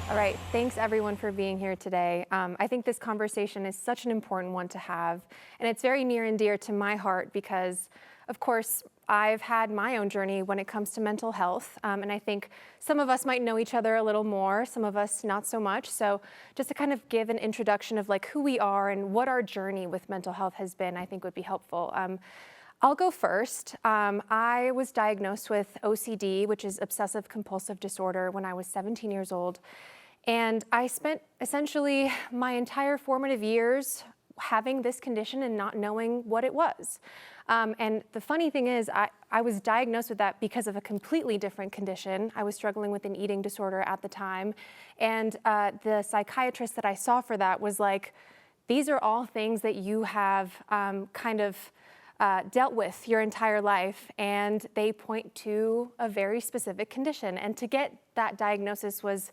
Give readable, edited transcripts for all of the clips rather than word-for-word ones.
All right, thanks everyone for being here today. I think this conversation is such an important one to have, and it's very near and dear to my heart because, of course, I've had my own journey when it comes to mental health, and I think some of us might know each other a little more, some of us not so much. So just to kind of give an introduction of like who we are and what our journey with mental health has been, I think would be helpful. I'll go first. I was diagnosed with OCD, which is obsessive compulsive disorder, when I was 17 years old. And I spent essentially my entire formative years having this condition and not knowing what it was. And the funny thing is, I was diagnosed with that because of a completely different condition. I was struggling with an eating disorder at the time. And the psychiatrist that I saw for that was like, these are all things that you have dealt with your entire life, and they point to a very specific condition. And to get that diagnosis was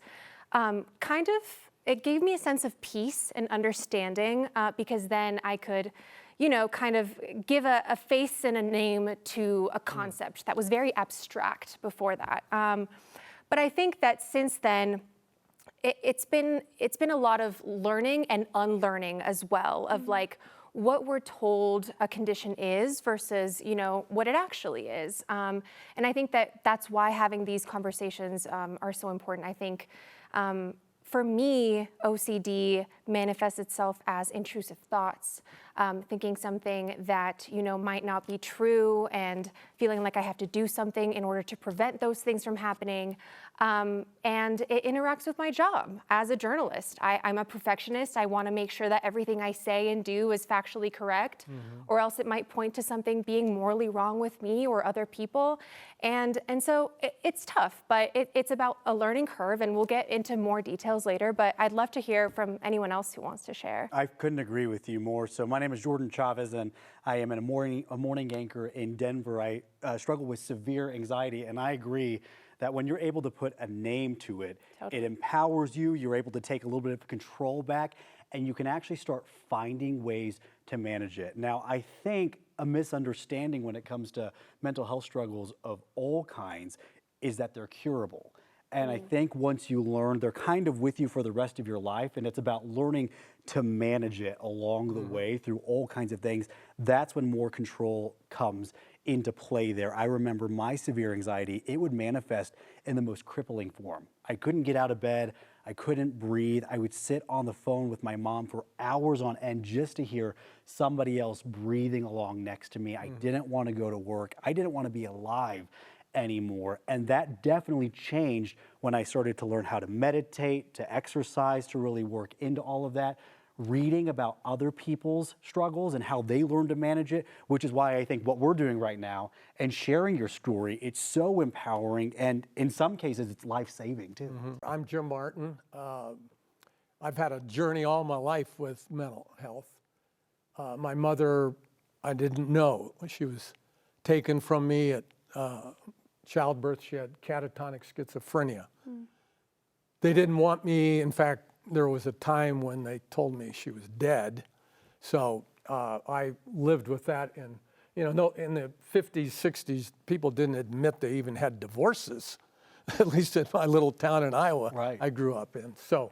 it gave me a sense of peace and understanding because then I could, kind of give a face and a name to a concept that was very abstract before that. But I think that since then, it's been a lot of learning and unlearning as well of like what we're told a condition is versus, what it actually is. And I think that's why having these conversations are so important. I think for me, OCD manifests itself as intrusive thoughts, thinking something that, might not be true and feeling like I have to do something in order to prevent those things from happening. And it interacts with my job as a journalist. I'm a perfectionist. I want to make sure that everything I say and do is factually correct, or else it might point to something being morally wrong with me or other people. And so it's tough, but it's about a learning curve, and we'll get into more details later, but I'd love to hear from anyone else who wants to share. I couldn't agree with you more. So my name is Jordan Chavez, and I am a morning anchor in Denver. I struggle with severe anxiety, and I agree that when you're able to put a name to it, It empowers you, you're able to take a little bit of control back, and you can actually start finding ways to manage it. Now, I think a misunderstanding when it comes to mental health struggles of all kinds is that they're curable. And I think once you learn, they're kind of with you for the rest of your life, and it's about learning to manage it along the way through all kinds of things. That's when more control comes into play there. I remember my severe anxiety, it would manifest in the most crippling form. I couldn't get out of bed, I couldn't breathe. I would sit on the phone with my mom for hours on end just to hear somebody else breathing along next to me. I didn't want to go to work. I didn't want to be alive anymore. And that definitely changed when I started to learn how to meditate, to exercise, to really work into all of that. Reading about other people's struggles and how they learn to manage it, which is why I think what we're doing right now and sharing your story, it's so empowering, and in some cases it's life-saving too. I'm Jim Martin. I've had a journey all my life with mental health. My mother, I didn't know. She was taken from me at childbirth. She had catatonic schizophrenia. They didn't want me. In fact, there was a time when they told me she was dead. So I lived with that. And in the 50s, 60s, people didn't admit they even had divorces, at least in my little town in Iowa I grew up in. So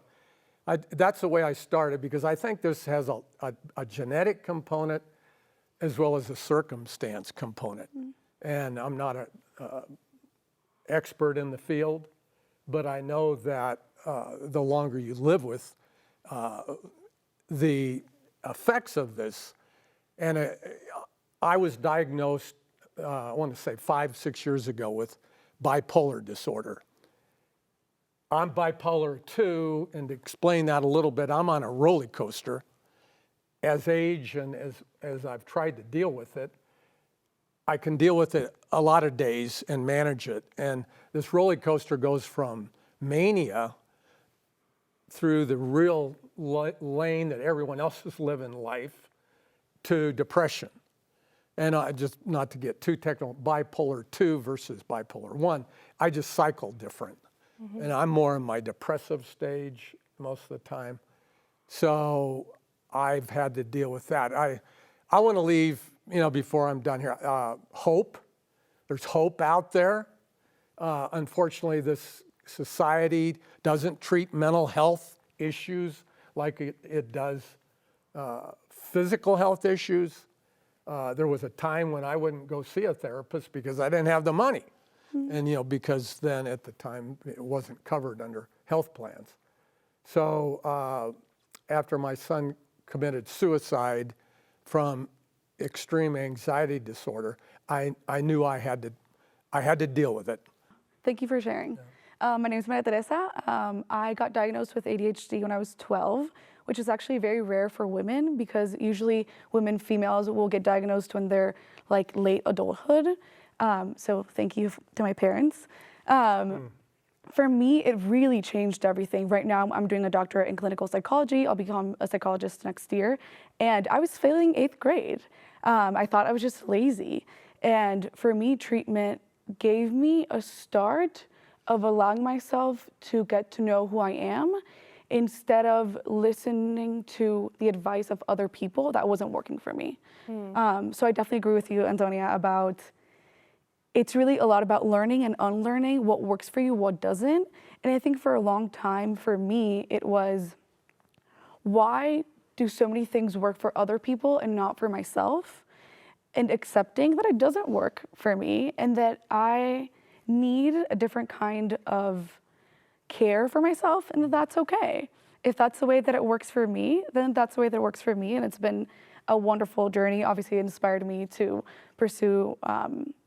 that's the way I started, because I think this has a genetic component as well as a circumstance component. And I'm not an expert in the field, but I know that the longer you live with the effects of this. And I was diagnosed, I want to say 5-6 years ago, with bipolar disorder. I'm bipolar 2, and to explain that a little bit, I'm on a roller coaster. As age and as I've tried to deal with it, I can deal with it a lot of days and manage it. And this roller coaster goes from mania through the real lane that everyone else is living life to depression. And just not to get too technical, bipolar 2 versus bipolar 1, I just cycle different. And I'm more in my depressive stage most of the time. So I've had to deal with that. I want to leave, before I'm done here, hope. There's hope out there. Unfortunately, this society doesn't treat mental health issues like it does physical health issues. There was a time when I wouldn't go see a therapist because I didn't have the money. And, because then at the time it wasn't covered under health plans. So after my son committed suicide from extreme anxiety disorder, I knew I had to deal with it. Thank you for sharing. My name is Maria Teresa. I got diagnosed with ADHD when I was 12, which is actually very rare for women because usually females will get diagnosed when they're like late adulthood. So thank you to my parents. For me, it really changed everything. Right now, I'm doing a doctorate in clinical psychology. I'll become a psychologist next year. And I was failing 8th grade. I thought I was just lazy. And for me, treatment gave me a start of allowing myself to get to know who I am instead of listening to the advice of other people that wasn't working for me. So I definitely agree with you, Antonia, about it's really a lot about learning and unlearning what works for you, what doesn't. And I think for a long time, for me, it was, why do so many things work for other people and not for myself? And accepting that it doesn't work for me and that I need a different kind of care for myself and that that's okay. If that's the way that it works for me, then that's the way that it works for me. And it's been a wonderful journey. Obviously, it inspired me to pursue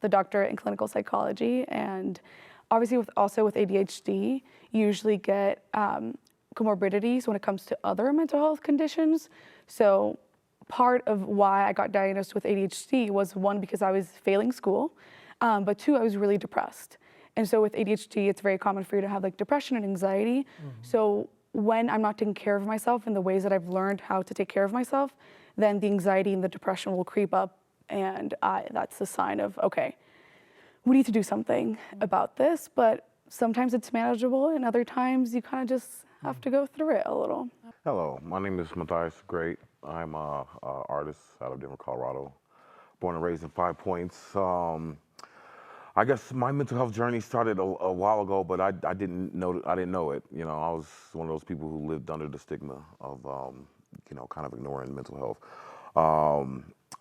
the doctorate in clinical psychology. And obviously, with ADHD, you usually get comorbidities when it comes to other mental health conditions. So part of why I got diagnosed with ADHD was, one, because I was failing school, but two, I was really depressed. And so with ADHD, it's very common for you to have like depression and anxiety. So when I'm not taking care of myself in the ways that I've learned how to take care of myself, then the anxiety and the depression will creep up. And that's the sign of, okay, we need to do something about this. But sometimes it's manageable and other times you kind of just have to go through it a little. Hello, my name is Matthias Great. I'm an artist out of Denver, Colorado. Born and raised in 5 Points. I guess my mental health journey started a while ago, but I didn't know it. I was one of those people who lived under the stigma of kind of ignoring mental health.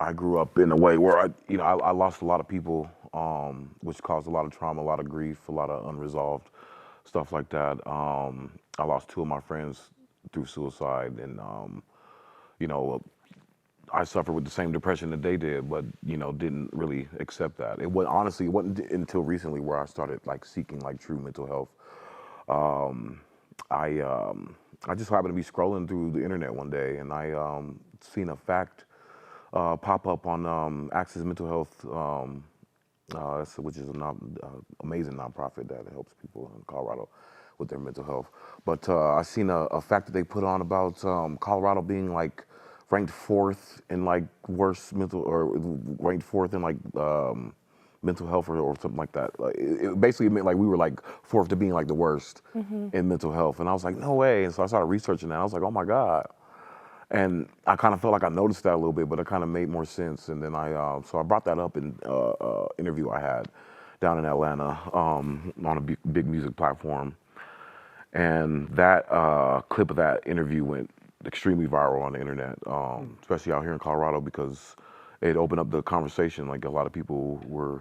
I grew up in a way where I lost a lot of people, which caused a lot of trauma, a lot of grief, a lot of unresolved stuff like that. I lost 2 of my friends through suicide, and I suffered with the same depression that they did, but didn't really accept that. It wasn't until recently where I started like seeking like true mental health. I just happened to be scrolling through the internet one day, and I seen a fact pop up on Access Mental Health, which is an amazing nonprofit that helps people in Colorado with their mental health. But I seen a fact that they put on about Colorado being like ranked 4th in like worst mental, or ranked 4th in like mental health or something like that. It basically meant like we were like 4th to being like the worst in mental health. And I was like, no way. And so I started researching that. I was like, oh my God. And I kind of felt like I noticed that a little bit, but it kind of made more sense. And then so I brought that up in an interview I had down in Atlanta on a big music platform. And that clip of that interview went extremely viral on the internet, especially out here in Colorado, because it opened up the conversation. Like a lot of people were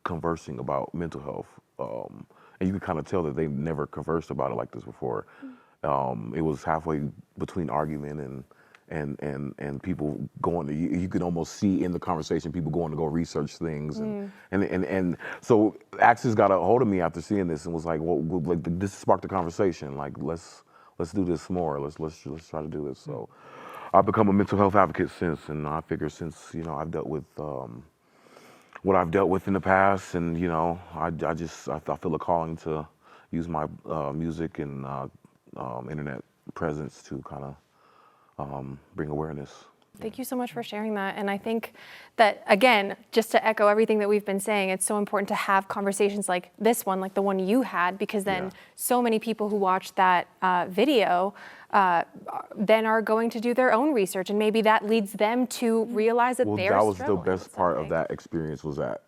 conversing about mental health, and you could kind of tell that they never conversed about it like this before. It was halfway between argument and people going to, you could almost see in the conversation people going to go research things, and so Axis got a hold of me after seeing this and was like, well, like this sparked a conversation. Like let's do this more. Let's try to do this. So I've become a mental health advocate since, and I figure since I've dealt with what I've dealt with in the past, and I feel a calling to use my music and internet presence to kind of bring awareness. Thank you so much for sharing that. And I think that, again, just to echo everything that we've been saying, it's so important to have conversations like this one, like the one you had, because then so many people who watch that video then are going to do their own research, and maybe that leads them to realize that they're struggling. That was the best part of that experience, was that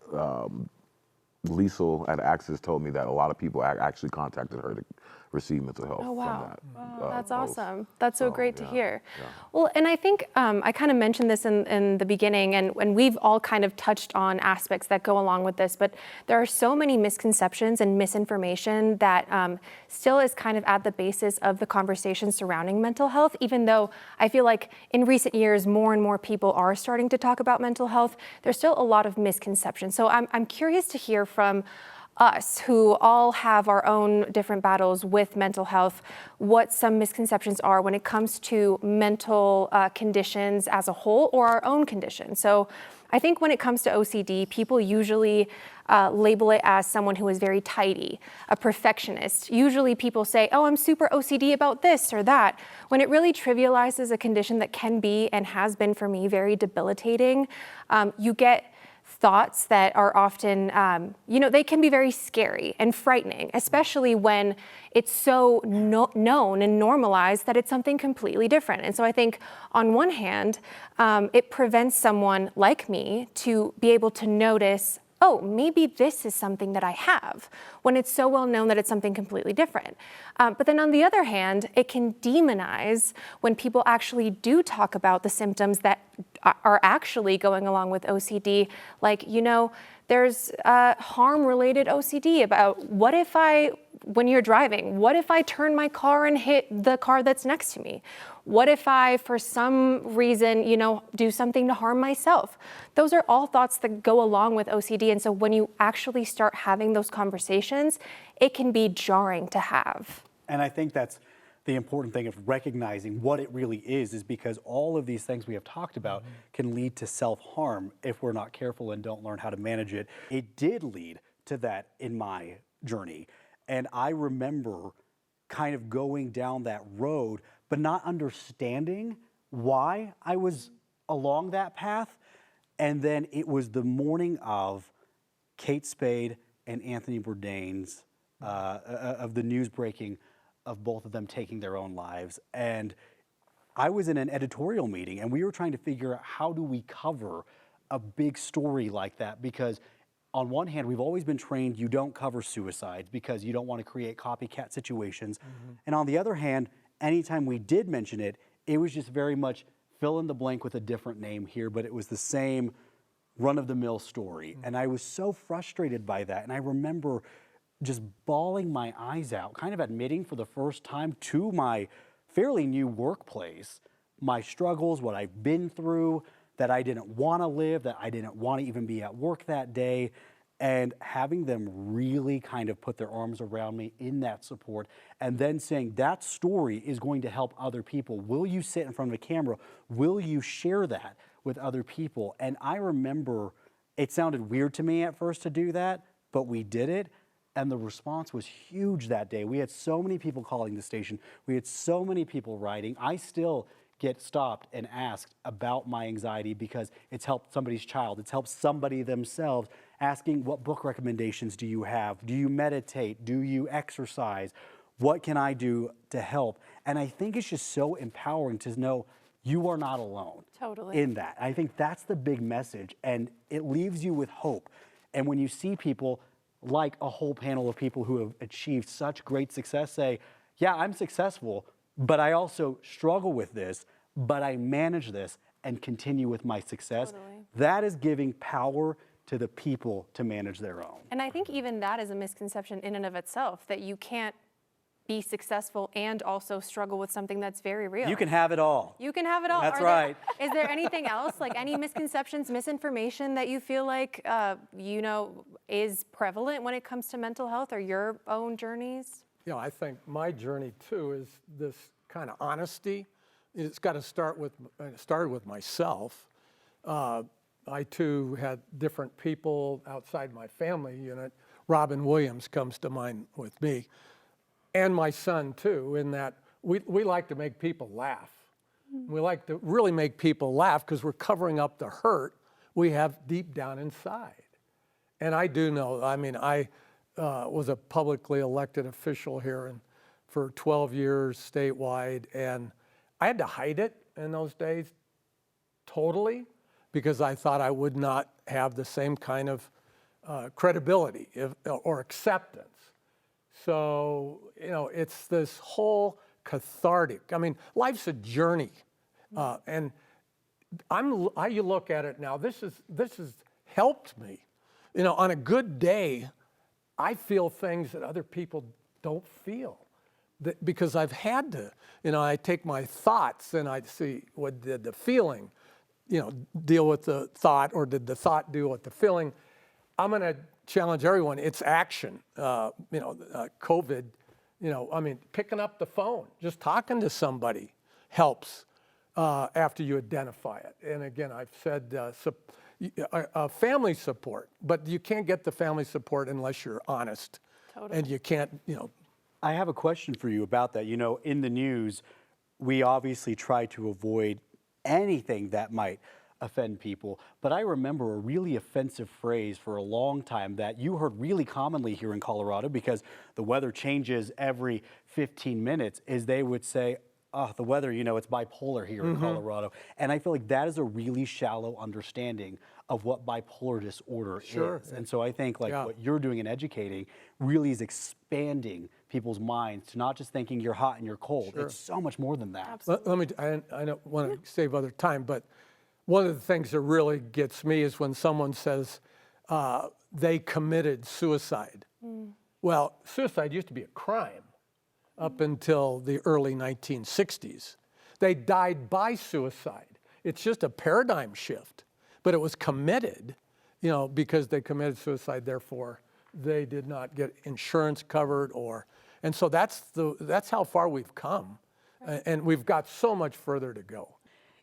Liesel at Access told me that a lot of people actually contacted her to receive mental health Oh, wow. from that. That's post. awesome. That's so great to yeah, hear. yeah. Well, and I think I kind of mentioned this in the beginning, and we've all kind of touched on aspects that go along with this, but there are so many misconceptions and misinformation that still is kind of at the basis of the conversation surrounding mental health, even though I feel like in recent years, more and more people are starting to talk about mental health. There's still a lot of misconceptions. So I'm curious to hear from us who all have our own different battles with mental health, what some misconceptions are when it comes to mental conditions as a whole or our own condition. So I think when it comes to OCD, people usually label it as someone who is very tidy, a perfectionist. Usually people say, oh, I'm super OCD about this or that, when it really trivializes a condition that can be and has been for me very debilitating. You get thoughts that are often, they can be very scary and frightening, especially when it's so known and normalized that it's something completely different. And so I think on one hand, it prevents someone like me to be able to notice, oh, maybe this is something that I have, when it's so well known that it's something completely different. But then on the other hand, it can demonize when people actually do talk about the symptoms that are actually going along with OCD. Like, there's harm-related OCD about when you're driving, what if I turn my car and hit the car that's next to me? What if I, for some reason, do something to harm myself? Those are all thoughts that go along with OCD. And so when you actually start having those conversations, it can be jarring to have. And I think that's the important thing of recognizing what it really is because all of these things we have talked about can lead to self-harm if we're not careful and don't learn how to manage it. It did lead to that in my journey. And I remember kind of going down that road, but not understanding why I was along that path. And then it was the morning of Kate Spade and Anthony Bourdain's, of the news breaking of both of them taking their own lives. And I was in an editorial meeting and we were trying to figure out how do we cover a big story like that, because on one hand, we've always been trained you don't cover suicides because you don't want to create copycat situations. And on the other hand, anytime we did mention it, it was just very much fill in the blank with a different name here, but it was the same run-of-the-mill story. And I was so frustrated by that. And I remember just bawling my eyes out, kind of admitting for the first time to my fairly new workplace, my struggles, what I've been through, that I didn't want to live, that I didn't want to even be at work that day, and having them really kind of put their arms around me in that support, and then saying that story is going to help other people. Will you sit in front of a camera? Will you share that with other people? And I remember it sounded weird to me at first to do that, but we did it. And the response was huge that day. We had so many people calling the station. We had so many people writing. I still get stopped and asked about my anxiety because it's helped somebody's child. It's helped somebody themselves, asking what book recommendations do you have? Do you meditate? Do you exercise? What can I do to help? And I think it's just so empowering to know you are not alone in that. I think that's the big message, and it leaves you with hope. And when you see people like a whole panel of people who have achieved such great success say, yeah, I'm successful, but I also struggle with this, but I manage this and continue with my success. That is giving power to the people to manage their own. And I think even that is a misconception in and of itself, that you can't be successful and also struggle with something that's very real. You can have it all. You can have it all. That's right. Is there anything else, like any misconceptions, misinformation that you feel like, is prevalent when it comes to mental health or your own journeys? Yeah, I think my journey too is this kind of honesty. It's got to started with myself. I too had different people outside my family unit. Robin Williams comes to mind with me. And my son too, in that we like to make people laugh. We like to really make people laugh because we're covering up the hurt we have deep down inside. And I do know, I was a publicly elected official here for 12 years statewide, and I had to hide it in those days totally because I thought I would not have the same kind of credibility or acceptance. So, it's this whole cathartic. I mean, life's a journey. And you look at it now, this has helped me. On a good day, I feel things that other people don't feel because I've had to. I take my thoughts and I see what did the feeling, deal with the thought, or did the thought deal with the feeling? I'm going to challenge everyone. It's action. COVID, picking up the phone, just talking to somebody helps after you identify it. And again, I've said family support, but you can't get the family support unless you're honest. Totally. And you can't, I have a question for you about that. In the news, we obviously try to avoid anything that might offend people, but I remember a really offensive phrase for a long time that you heard really commonly here in Colorado, because the weather changes every 15 minutes, is they would say, oh, the weather, it's bipolar here in Colorado. And I feel like that is a really shallow understanding of what bipolar disorder is. And so I think what you're doing in educating really is expanding people's minds to not just thinking you're hot and you're cold. It's so much more than that. I don't want to save other time, but one of the things that really gets me is when someone says they committed suicide. Well, suicide used to be a crime up until the early 1960s. They died by suicide. It's just a paradigm shift, but it was committed, because they committed suicide, therefore they did not get insurance covered, and so that's how far we've come, and we've got so much further to go.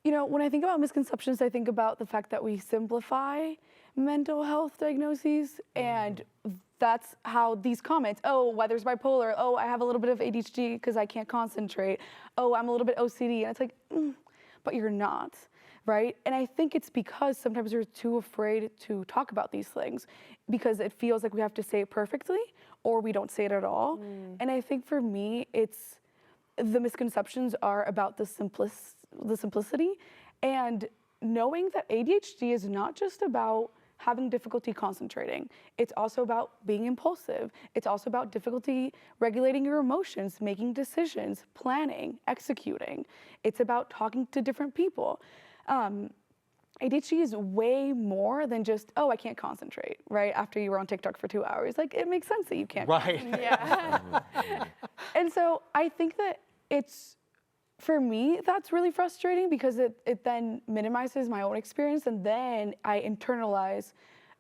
When I think about misconceptions, I think about the fact that we simplify mental health diagnoses, and that's how these comments, oh, weather's bipolar, oh, I have a little bit of ADHD because I can't concentrate, oh, I'm a little bit OCD, and it's like, but you're not, right? And I think it's because sometimes we're too afraid to talk about these things because it feels like we have to say it perfectly or we don't say it at all. And I think for me, the misconceptions are about the simplicity, and knowing that ADHD is not just about having difficulty concentrating. It's also about being impulsive. It's also about difficulty regulating your emotions, making decisions, planning, executing. It's about talking to different people. ADHD is way more than just, oh, I can't concentrate, right? After you were on TikTok for 2 hours. Like, it makes sense that you can't. Right. Yeah. And so I think that for me, that's really frustrating because it then minimizes my own experience, and then I internalize,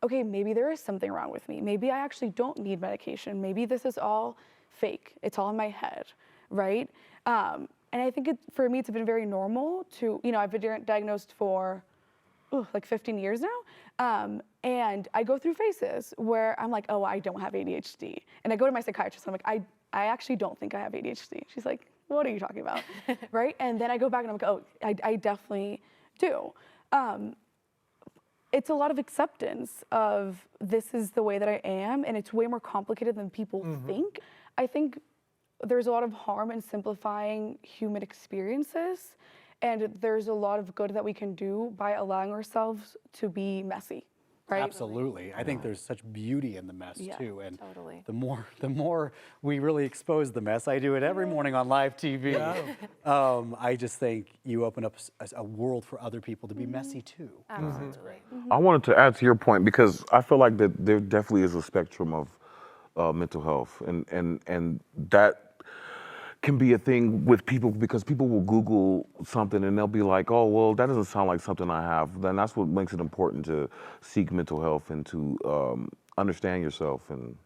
okay, maybe there is something wrong with me. Maybe I actually don't need medication. Maybe this is all fake. It's all in my head, right? And I think for me, it's been very normal to, I've been diagnosed for like 15 years now. And I go through phases where I'm like, oh, I don't have ADHD. And I go to my psychiatrist, and I'm like, I actually don't think I have ADHD. She's like, what are you talking about, right? And then I go back and I'm like, oh, I definitely do. It's a lot of acceptance of this is the way that I am, and it's way more complicated than people think. I think there's a lot of harm in simplifying human experiences, and there's a lot of good that we can do by allowing ourselves to be messy. Right? Absolutely. I think there's such beauty in the mess too. And totally. the more we really expose the mess, I do it every morning on live TV. I just think you open up a world for other people to be messy too. Absolutely. That's great. I wanted to add to your point because I feel like that there definitely is a spectrum of mental health, and that can be a thing with people because people will Google something and they'll be like, oh, well, that doesn't sound like something I have. Then that's what makes it important to seek mental health and to understand yourself and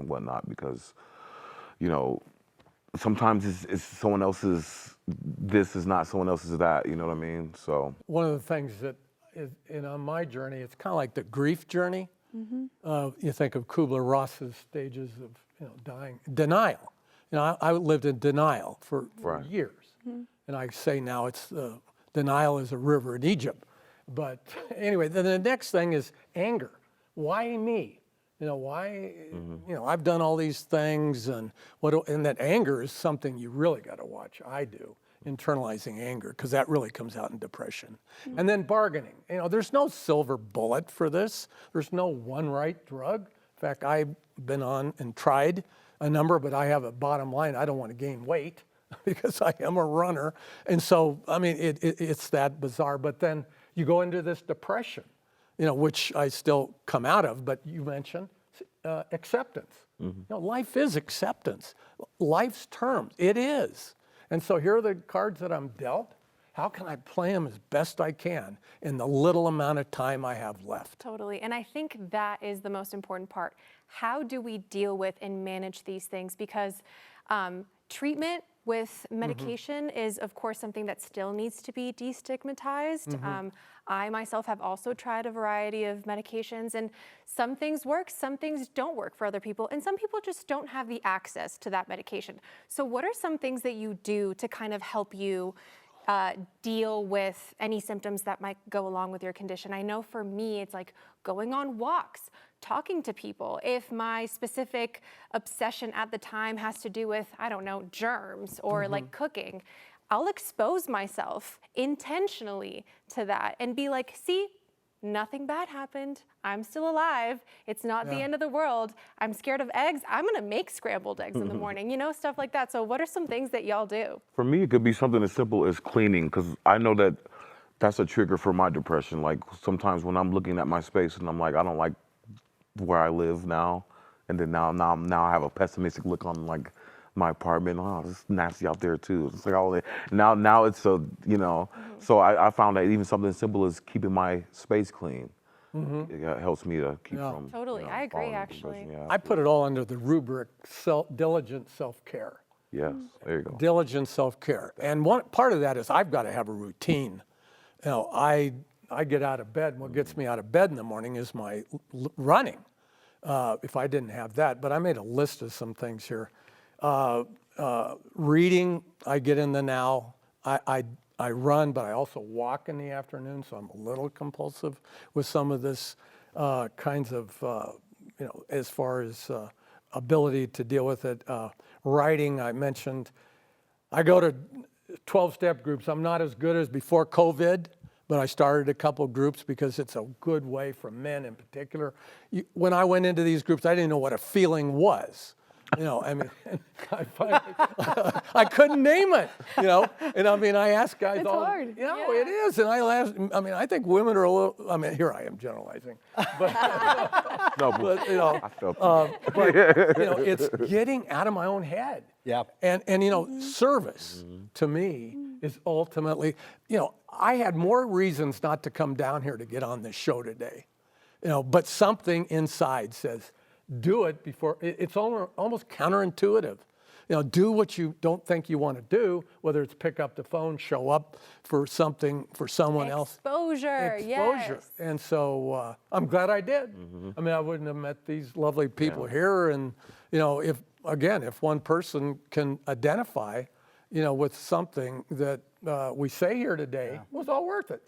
whatnot, because, sometimes it's someone else's, this is not someone else's that, you know what I mean? So one of the things that is, on my journey, it's kind of like the grief journey. You think of Kubler-Ross's stages of dying, denial. I lived in denial for years. And I say now it's denial is a river in Egypt. But anyway, then the next thing is anger. Why me? Why, I've done all these things, and that anger is something you really got to watch. I do. internalizing anger, because that really comes out in depression. And then bargaining. There's no silver bullet for this. There's no one right drug. In fact, I've been on and tried a number, but I have a bottom line. I don't want to gain weight because I am a runner. And so, it's that bizarre. But then you go into this depression, which I still come out of, but you mentioned acceptance. Life is acceptance. Life's terms, it is. And so here are the cards that I'm dealt. How can I play them as best I can in the little amount of time I have left? Totally. And I think that is the most important part. How do we deal with and manage these things? Because treatment with medication is, of course, something that still needs to be destigmatized. I myself have also tried a variety of medications, and some things work, some things don't work for other people, and some people just don't have the access to that medication. So what are some things that you do to kind of help you deal with any symptoms that might go along with your condition? I know for me, it's like going on walks, talking to people. If my specific obsession at the time has to do with, I don't know, germs or like cooking, I'll expose myself intentionally to that and be like, see, nothing bad happened. I'm still alive. It's not the end of the world. I'm scared of eggs. I'm gonna make scrambled eggs in the morning, stuff like that. So what are some things that y'all do? For me, it could be something as simple as cleaning, because I know that that's a trigger for my depression. Like sometimes when I'm looking at my space and I'm like, I don't like where I live now, and then now I have a pessimistic look on like my apartment. Oh, it's nasty out there too. It's like now it's so So I found that even something as simple as keeping my space clean, it helps me to keep from Totally, I agree, falling into actually. depression. I put it all under the rubric diligent self-care. Yes, there you go. Diligent self-care. And one part of that is I've got to have a routine. I get out of bed, and what gets me out of bed in the morning is my running. If I didn't have that, but I made a list of some things here. Reading, I get in the now. I run, but I also walk in the afternoon, so I'm a little compulsive with some of this kinds of, as far as ability to deal with it. Writing, I mentioned. I go to 12-step groups. I'm not as good as before COVID, but I started a couple groups because it's a good way for men in particular. When I went into these groups, I didn't know what a feeling was. I couldn't name it, and I ask guys It's hard. It is, and I think women are a little, here I am generalizing, but, No, I felt it's getting out of my own head. Yeah. And service to me is ultimately, I had more reasons not to come down here to get on this show today, but something inside says, do it before, it's almost counterintuitive. Do what you don't think you want to do, whether it's pick up the phone, show up for something for someone else. Exposure, yes. And so I'm glad I did. I wouldn't have met these lovely people here. And, if one person can identify, with something that we say here today, it was all worth it.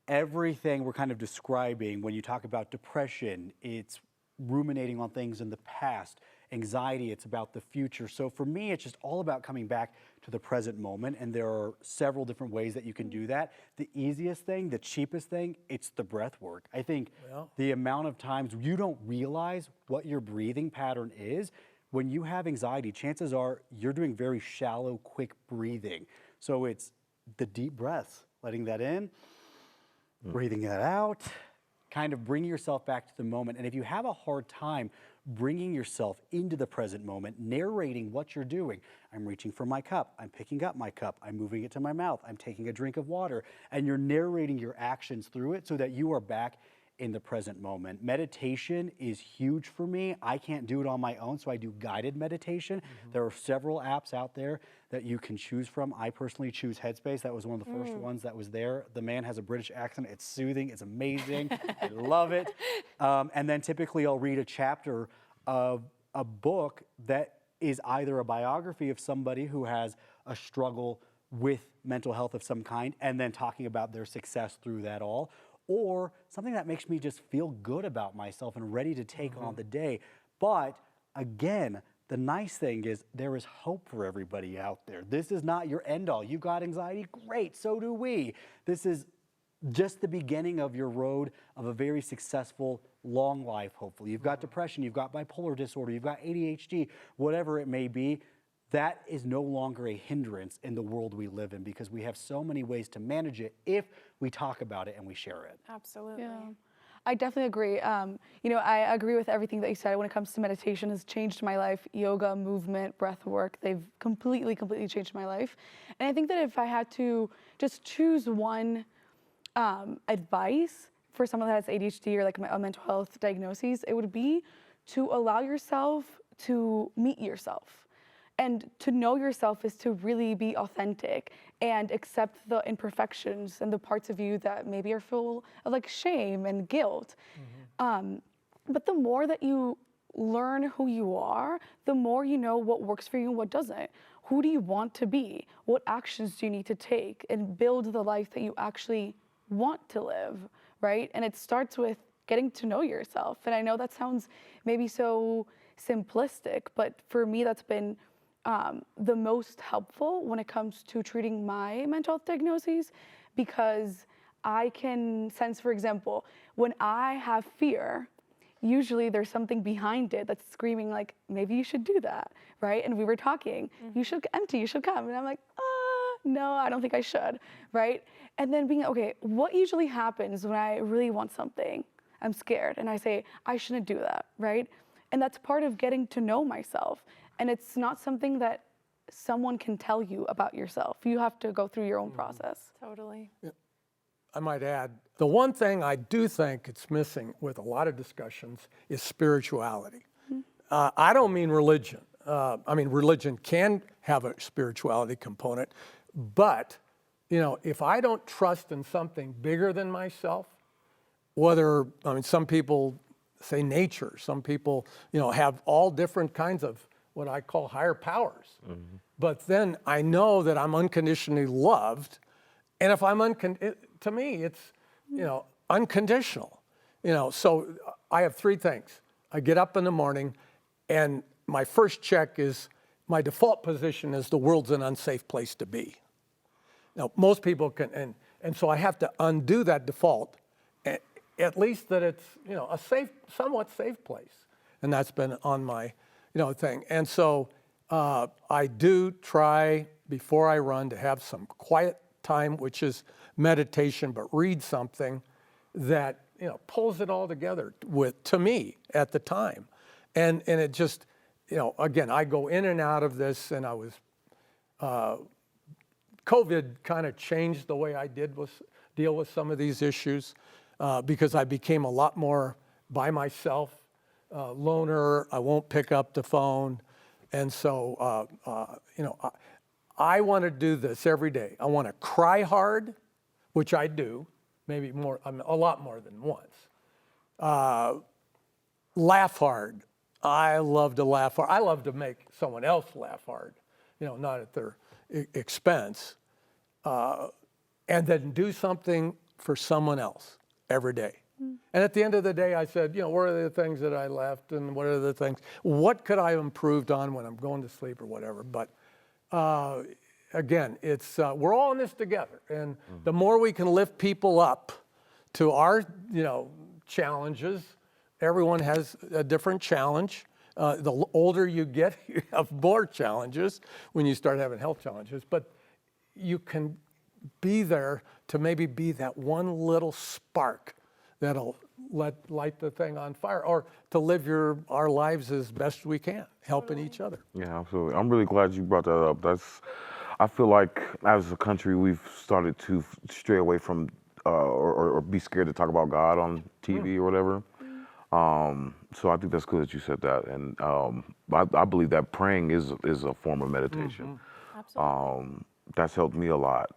Everything we're kind of describing when you talk about depression, it's ruminating on things in the past. Anxiety, it's about the future. So for me, it's just all about coming back to the present moment, and there are several different ways that you can do that. The easiest thing, the cheapest thing, it's the breath work. I think the amount of times you don't realize what your breathing pattern is, when you have anxiety, chances are you're doing very shallow, quick breathing. So it's the deep breaths, letting that in, breathing that out, kind of bringing yourself back to the moment. And if you have a hard time bringing yourself into the present moment, narrating what you're doing, I'm reaching for my cup, I'm picking up my cup, I'm moving it to my mouth, I'm taking a drink of water, and you're narrating your actions through it so that you are back in the present moment. Meditation is huge for me. I can't do it on my own, so I do guided meditation. There are several apps out there that you can choose from. I personally choose Headspace. That was one of the first ones that was there. The man has a British accent. It's soothing. It's amazing. I love it. And then typically I'll read a chapter of a book that is either a biography of somebody who has a struggle with mental health of some kind and then talking about their success through that all, or something that makes me just feel good about myself and ready to take on the day. But again, the nice thing is there is hope for everybody out there. This is not your end all. You got anxiety? Great, so do we. This is just the beginning of your road of a very successful, long life, hopefully. You've got depression, you've got bipolar disorder, you've got ADHD, whatever it may be. That is no longer a hindrance in the world we live in because we have so many ways to manage it if we talk about it and we share it. Absolutely. Yeah. I definitely agree. You know, I agree with everything that you said when it comes to meditation. Has changed my life. Yoga, movement, breath work, they've completely changed my life. And I think that if I had to just choose one advice for someone that has ADHD or like a mental health diagnosis, it would be to allow yourself to meet yourself. And to know yourself is to really be authentic and accept the imperfections and the parts of you that maybe are full of like shame and guilt. But the more that you learn who you are, the more you know what works for you and what doesn't. Who do you want to be? What actions do you need to take and build the life that you actually want to live, right? And it starts with getting to know yourself. And I know that sounds maybe so simplistic, but for me, that's been the most helpful when it comes to treating my mental health diagnoses, because I can sense, for example, when I have fear, usually there's something behind it that's screaming like, maybe you should do that, right? And we were talking, you should empty, you should come. And I'm like, no, I don't think I should, right? And then being, okay, what usually happens when I really want something? I'm scared and I say, I shouldn't do that, right? And that's part of getting to know myself. And it's not something that someone can tell you about yourself. You have to go through your own process. Totally. I might add, the one thing I do think it's missing with a lot of discussions is spirituality. I don't mean religion. I mean, religion can have a spirituality component, but, you know, if I don't trust in something bigger than myself, whether, I mean, some people say nature, some people, you know, have all different kinds of what I call higher powers. But then I know that I'm unconditionally loved, and if I'm to me, it's, you know, unconditional. You know, so I have three things. I get up in the morning, and my first check is, my default position is the world's an unsafe place to be. Now, most people can, and so I have to undo that default, at least that it's, you know, a safe, somewhat safe place. And that's been on my, you know, thing. And so I do try, before I run, to have some quiet time, which is meditation, but read something that, you know, pulls it all together to me at the time. And it just, you know, again, I go in and out of this, and I was, COVID kind of changed the way I deal with some of these issues, because I became a lot more by myself, loner. I won't pick up the phone. And so, you know, I want to do this every day. I want to cry hard, which I do, maybe more, I mean, a lot more than once. Laugh hard. I love to laugh hard. I love to make someone else laugh hard, you know, not at their expense. And then do something for someone else every day. And at the end of the day, I said, you know, what are the things that I left, and what are the things, what could I have improved on when I'm going to sleep or whatever. But again, it's, we're all in this together. And the more we can lift people up to our, you know, challenges, everyone has a different challenge. The older you get, you have more challenges when you start having health challenges. But you can be there to maybe be that one little spark that'll light the thing on fire, or to live our lives as best we can, helping each other. Yeah, absolutely. I'm really glad you brought that up. I feel like as a country, we've started to stray away from or be scared to talk about God on TV or whatever. So I think that's good that you said that. And I believe that praying is a form of meditation. Absolutely. That's helped me a lot.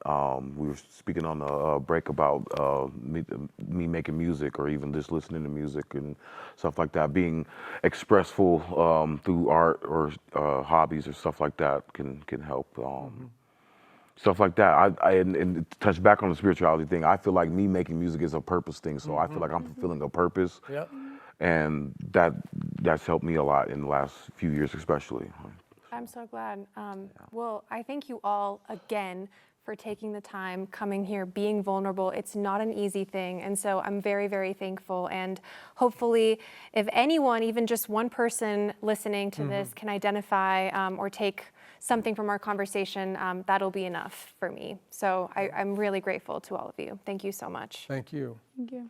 We were speaking on the break about me making music, or even just listening to music and stuff like that. Being expressful through art or hobbies or stuff like that can help. Stuff like that. And to touch back on the spirituality thing, I feel like me making music is a purpose thing. So I feel like I'm fulfilling a purpose. Yep. and that's helped me a lot in the last few years, especially. I'm so glad. Well, I thank you all again for taking the time, coming here, being vulnerable. It's not an easy thing. And so I'm very, very thankful. And hopefully, if anyone, even just one person listening to this can identify or take something from our conversation, that'll be enough for me. So I'm really grateful to all of you. Thank you so much. Thank you. Thank you.